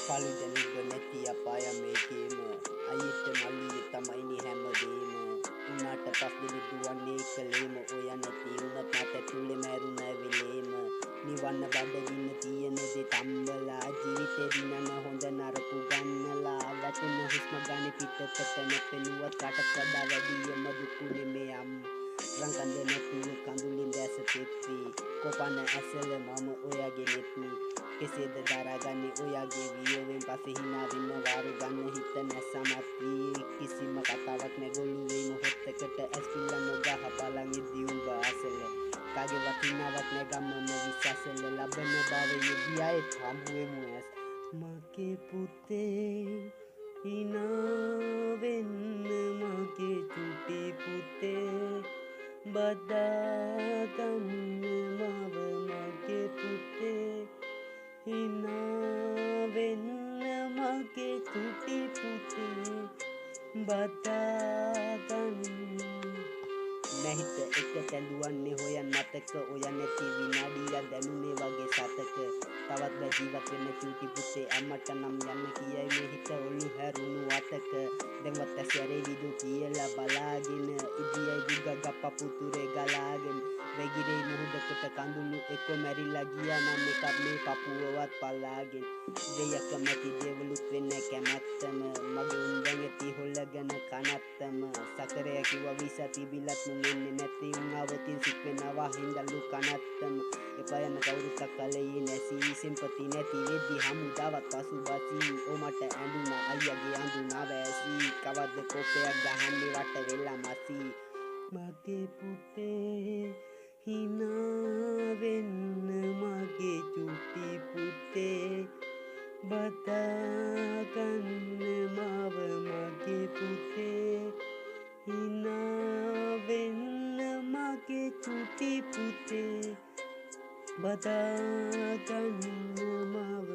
පළුදැනුග නැති අපාය මේකේම අයියට මල්ලිය තමයිනි හැමදේම උනාට පස්දෙනි දුවන්නේ කලේම ඔය නැති උනත් මට තුලේ මැරුණ වෙලේම නිවන්න බඩගින්න තියෙන දේ තම්බලා ජීවිතේ දිනන හොඳ නරකු ගන්නලා වැටෙන හුස්ම ගන්න පිටතට නැපෙනුවත් කාටත් වඩා වැඩියම දුකුනේ මේ රංකන්ද නැතුව කඳුලින් දැස තෙත්වි කොපන ඇසල මම ඔයාගේ නෙත්නි කෙසේද දරාගන්නේ ඔයාගේ වියෝවෙන් පස්සේ hina වෙන්න වාරු ගන්න හිත නැසමත් වී කිසිම කතාවක් නැගොළුවේ මොහොතකට ඇස් පිල්ල නොගහ බලන් ඉදි උඹ අසල කාගේ වටිනාවක් නැගම්මම විශ්වාසල ලබන භවයේ ගියයි හම්බුවෙමු ඇස් මගේ පුතේ hina වෙන්න මගේ චුටි පුතේ බදාගන්න මව මගේ පුතේ hina වෙන්න මගේ චුටි පුතේ බදාගන්න නැහිත එක තැළුවන්නේ හොයන් මතක ඔය නැති විනාඩියක් දැනුනේ වගේ සතක තවත් බෑ ජීවත් වෙන්න චුටි පුතේ අම්මට නම් යන්න කියයි මේ හිත ඔලු හැරුණු අතක දැන්වත් ඇසරේ විදු කියලා බලාගෙන ඉදියයි දුග පුතුරේ ගලාගෙන වෙගිරේ මුහුදකට කඳුළු එක්ක මැරිලා ගියා නම් එකක් මේ පපුවවත් පලාගෙන දෙයක් මැති දෙවලුත් වෙන්න කැමැත්තම මගේ උන්දන් ඇති හොල්ලගෙන කනත්තම සකරය කිව්වා විස තිබිලත් මුන්නේ නැති උන්වතින් සික් වෙනවා හින්දලු කනත්තම එපා යන කවුරුත් කලේ නැසී සිම්පති නැති වෙද්දි හමුදාවත් පසුබසී ඔමට ඇඬුණා අයියාගේ අඳුනා වැසී කවද්ද කොපයක් ගහන්නේ වට වෙලා මසී මගේ පුතේ hina වෙන්න මගේ චුටි පුතේ බදාගන්න මව මගේ පුතේ hina වෙන්න මගේ චුටි පුතේ බදාගන්න මව